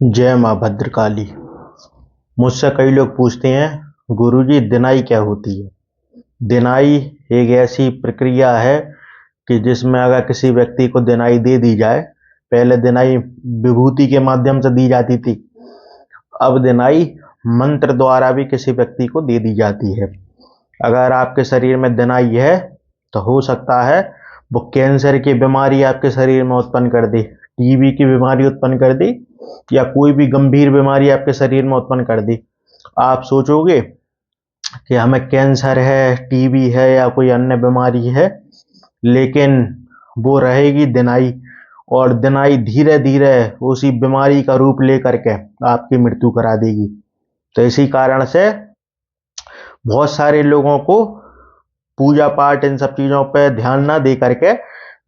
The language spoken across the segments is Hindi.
जय माँ भद्रकाली। मुझसे कई लोग पूछते हैं, गुरुजी दिनाई क्या होती है। दिनाई एक ऐसी प्रक्रिया है कि जिसमें अगर किसी व्यक्ति को दिनाई दे दी जाए, पहले दिनाई विभूति के माध्यम से दी जाती थी, अब दिनाई मंत्र द्वारा भी किसी व्यक्ति को दे दी जाती है। अगर आपके शरीर में दिनाई है तो हो सकता है वो कैंसर की बीमारी आपके शरीर में उत्पन्न कर दे, टीबी की बीमारी उत्पन्न कर दे, या कोई भी गंभीर बीमारी आपके शरीर में उत्पन्न कर दे। आप सोचोगे कि हमें कैंसर है, टीबी है या कोई अन्य बीमारी है, लेकिन वो रहेगी दिनाई, और दिनाई धीरे धीरे उसी बीमारी का रूप लेकर के आपकी मृत्यु करा देगी। तो इसी कारण से बहुत सारे लोगों को पूजा पाठ इन सब चीज़ों पे ध्यान ना दे करके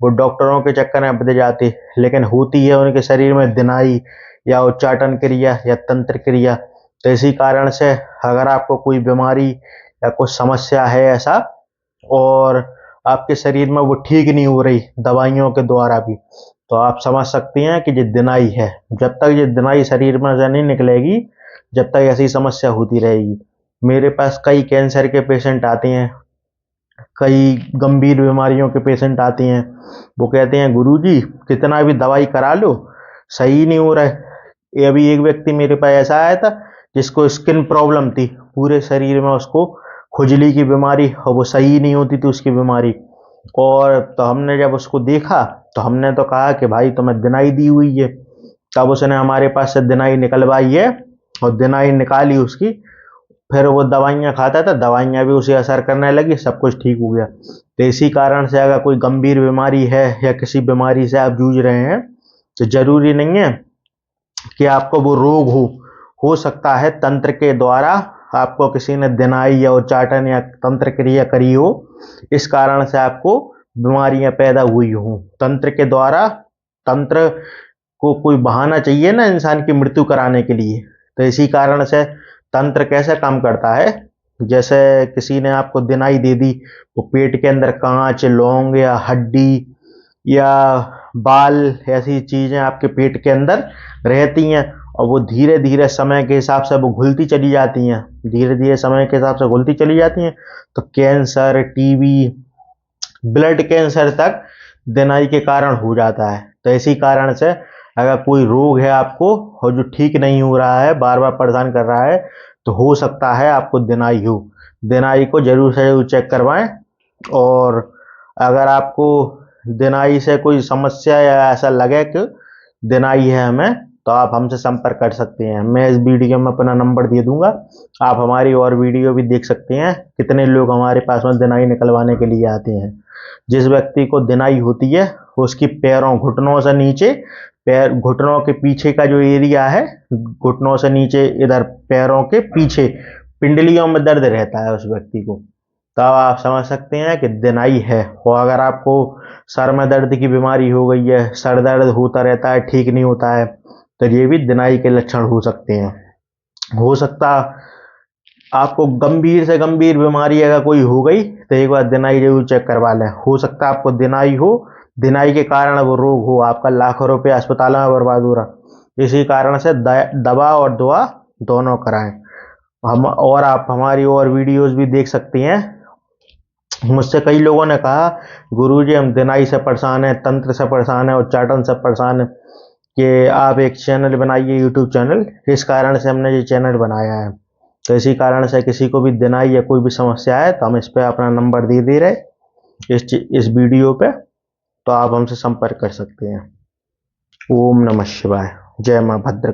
वो डॉक्टरों के चक्कर में पड़ जाते, लेकिन होती है उनके शरीर में दिनाई या उच्चाटन क्रिया या तंत्र क्रिया। तो इसी कारण से अगर आपको कोई बीमारी या कुछ समस्या है ऐसा, और आपके शरीर में वो ठीक नहीं हो रही दवाइयों के द्वारा भी, तो आप समझ सकते हैं कि ये दिनाई है। जब तक ये दिनाई शरीर में से नहीं निकलेगी, जब तक ऐसी समस्या होती रहेगी। मेरे पास कई कैंसर के पेशेंट आते हैं, कई गंभीर बीमारियों के पेशेंट आते हैं। वो कहते हैं, गुरुजी कितना भी दवाई करा लो सही नहीं हो रहा है। ये अभी एक व्यक्ति मेरे पास ऐसा आया था जिसको स्किन प्रॉब्लम थी, पूरे शरीर में उसको खुजली की बीमारी, और वो सही नहीं होती थी उसकी बीमारी। और तो हमने जब उसको देखा तो हमने तो कहा कि भाई तुम्हें दिनाई दी हुई है। तब उसने हमारे पास से दिनाई निकलवाई है, और दिनाई निकाली उसकी, फिर वो दवाइयाँ खाता था, दवाइयाँ भी उसे असर करने लगी, सब कुछ ठीक हो गया। तो इसी कारण से अगर कोई गंभीर बीमारी है या किसी बीमारी से आप जूझ रहे हैं, तो जरूरी नहीं है कि आपको वो रोग हो सकता है तंत्र के द्वारा आपको किसी ने दिनाई या उच्चाटन या तंत्र क्रिया करी हो, इस कारण से आपको बीमारियां पैदा हुई हो तंत्र के द्वारा। तंत्र को कोई बहाना चाहिए ना इंसान की मृत्यु कराने के लिए। तो इसी कारण से तंत्र कैसे काम करता है, जैसे किसी ने आपको दिनाई दे दी, वो पेट के अंदर कांच, लौंग या हड्डी या बाल, ऐसी चीजें आपके पेट के अंदर रहती हैं, और वो धीरे धीरे समय के हिसाब से वो घुलती चली जाती हैं, धीरे धीरे समय के हिसाब से घुलती चली जाती हैं। तो कैंसर, टीबी, ब्लड कैंसर तक दिनाई के कारण हो जाता है। तो इसी कारण से अगर कोई रोग है आपको और जो ठीक नहीं हो रहा है, बार बार परेशान कर रहा है, तो हो सकता है आपको दिनाई हो। दिनाई को जरूर से जरूर चेक करवाएं। और अगर आपको दिनाई से कोई समस्या या ऐसा लगे कि दिनाई है हमें, तो आप हमसे संपर्क कर सकते हैं। मैं इस वीडियो में अपना नंबर दे दूंगा, आप हमारी और वीडियो भी देख सकते हैं। कितने लोग हमारे पास में दिनाई निकलवाने के लिए आते हैं। जिस व्यक्ति को दिनाई होती है उसकी पैरों, घुटनों से नीचे, पैर घुटनों के पीछे का जो एरिया है, घुटनों से नीचे इधर पैरों के पीछे पिंडलियों में दर्द रहता है उस व्यक्ति को। तब आप समझ सकते हैं कि दिनाई है। और अगर आपको सर में दर्द की बीमारी हो गई है, सर दर्द होता रहता है, ठीक नहीं होता है, तो ये भी दिनाई के लक्षण हो सकते हैं। हो सकता आपको गंभीर से गंभीर बीमारी अगर कोई हो गई तो एक बार दिनाई जरूर चेक करवा लें। हो सकता है आपको दिनाई हो, दिनाई के कारण वो रोग हो, आपका लाखों रुपए अस्पताल में बर्बाद हो रहा। इसी कारण से दवा और दुआ दोनों कराएं। हम और आप हमारी और वीडियोस भी देख सकते हैं। मुझसे कई लोगों ने कहा, गुरुजी हम दिनाई से परेशान हैं, तंत्र से परेशान हैं, उच्चाटन से परेशान हैं, कि आप एक चैनल बनाइए, यूट्यूब चैनल। इस कारण से हमने ये चैनल बनाया है। तो इसी कारण से किसी को भी दिनाई या कोई भी समस्या है तो हम इस पे अपना नंबर दे रहे इस वीडियो पे, तो आप हमसे संपर्क कर सकते हैं। ओम नमः शिवाय। जय माँ भद्र।